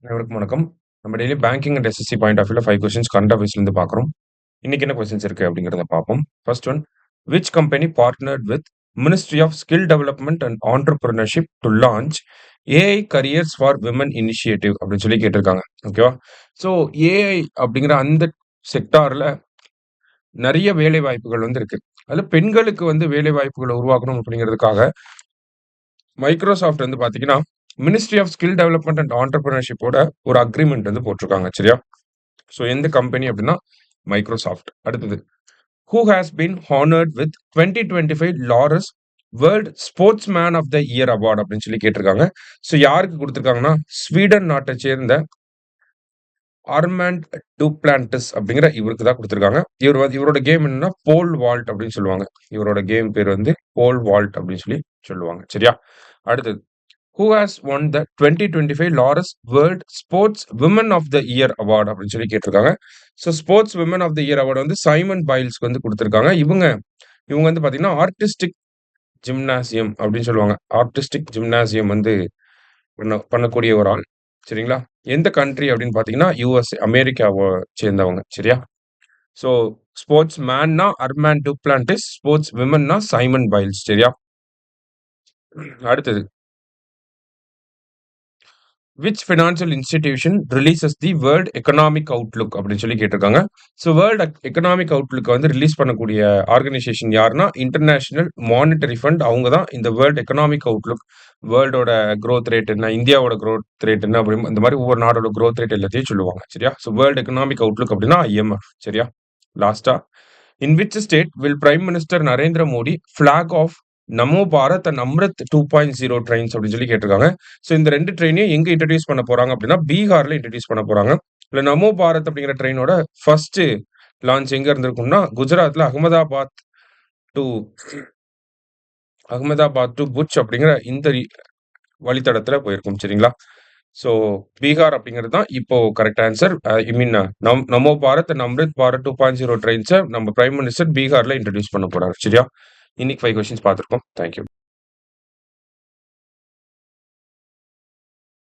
அனைவருக்கும் வணக்கம். நம்ம daily banking and SSC point of வியூல 5 கொஸ்டின்ஸ் கரண்ட் அஃபேர்ஸ்லேருந்து பார்க்குறோம். இன்னைக்கு என்ன கொஸ்டின்ஸ் இருக்கு அப்படிங்கிறத பார்ப்போம். First one, which company partnered with ministry of skill development and entrepreneurship to launch AI careers for women initiative அப்படின்னு சொல்லி கேட்டிருக்காங்க. ஓகேவா? ஸோ ஏஐ அப்படிங்கிற அந்த செக்டார்ல நிறைய வேலை வாய்ப்புகள் வந்து இருக்கு. அதுல பெண்களுக்கு வந்து வேலை வாய்ப்புகளை உருவாக்கணும் அப்படிங்கிறதுக்காக மைக்ரோசாஃப்ட் வந்து பாத்தீங்கன்னா ministry of skill development and ஆண்டர்பிரினர்ஷிப்போட ஒரு அக்ரிமெண்ட் வந்து போட்டிருக்காங்க. சரியா? ஸோ எந்த கம்பெனி அப்படின்னா மைக்ரோசாஃப்ட். அடுத்தது, who has been honoured with 2025 Laureus world sportsman of the year award அப்படின்னு சொல்லி கேட்டிருக்காங்க. ஸோ யாருக்கு கொடுத்திருக்காங்கன்னா ஸ்வீடன் நாட்டை சேர்ந்த ஆர்மாண்ட் டூப்ளான்டிஸ் அப்படிங்கிற இவருக்கு தான் கொடுத்திருக்காங்க. இவரோட கேம் என்னன்னா போல் வால்ட் அப்படின்னு சொல்லுவாங்க. இவரோட கேம் பேர் வந்து போல் வால்ட் அப்படின்னு சொல்லி சொல்லுவாங்க. சரியா? அடுத்தது, who has won the 2025 Laureus world sportswoman of the year award அப்படின்னு சொல்லி கேட்டிருக்காங்க. So sportswoman of the year award வந்து சைமன் பைல்ஸ்க்கு வந்து கொடுத்திருக்காங்க. இவங்க இவங்க வந்து பாத்தீங்கன்னா ஆர்டிஸ்டிக் ஜிம்னாசியம் அப்படின்னு சொல்லுவாங்க. ஆர்டிஸ்டிக் ஜிம்னாசியம் வந்து பண்ணக்கூடிய ஒரு ஆள். சரிங்களா? எந்த கண்ட்ரி அப்படின்னு பாத்தீங்கன்னா யுஎஸ் அமெரிக்காவை சேர்ந்தவங்க. சரியா? ஸோ ஸ்போர்ட்ஸ் மேன்னா அர்மான் டூப்ளான்டிஸ், ஸ்போர்ட்ஸ் விமன்னா சைமன் பைல்ஸ். சரியா? அடுத்தது, which financial institution releases the world economic outlook அப்படின்னு சொல்லி கேட்டிருக்காங்க. ஸோ வேர்ல்ட் எக்கனாமிக் அவுட்லுக் வந்து ரிலீஸ் பண்ணக்கூடிய ஆர்கனைசேஷன் யாருன்னா இன்டர்நேஷனல் மானிட்டரி ஃபண்ட். அவங்க தான் இந்த வேர்ல்ட் எக்கனாமிக் அவுட்லுக், வேர்ல்டோட growth ரேட் என்ன, இந்தியாவோட growth ரேட் என்ன, அப்படி இந்த மாதிரி ஒவ்வொரு நாடோட growth ரேட் எல்லாத்தையும் சொல்லுவாங்க. சரியா? ஸோ வேர்ல்ட் எக்கனாமிக் அவுட்லுக் அப்படின்னா ஐஎம்எஃப். சரியா? லாஸ்டா, in which state will prime minister Narendra Modi flag off Namo Bharat and Amrit 2.0 trains அப்படின்னு சொல்லி கேட்டிருக்காங்க. ஸோ இந்த 2 ட்ரெயினையும் எங்க இன்ட்ரடியூஸ் பண்ண போறாங்க அப்படின்னா பீகார்ல இன்ட்ரடியூஸ் பண்ண போறாங்க. இல்ல நமோ பாரத் அப்படிங்கிற ட்ரெயினோட ஃபர்ஸ்ட் லான்ச் எங்க இருந்திருக்கும்னா குஜராத்ல அகமதாபாத் டு புட்ச் அப்படிங்கிற இந்த வழித்தடத்துல போயிருக்கும். சரிங்களா? ஸோ பீகார் அப்படிங்கிறது தான் இப்போ correct answer. I mean Namo Bharat and Amrit Bharat 2.0 ட்ரெயின்ஸை நம்ம பிரைம் மினிஸ்டர் பீகார்ல இன்ட்ரடியூஸ் பண்ண போறாரு. சரியா? இன்னைக்கு 5 கொஸ்டின்ஸ் பார்த்துருக்கோம். தேங்க்யூ.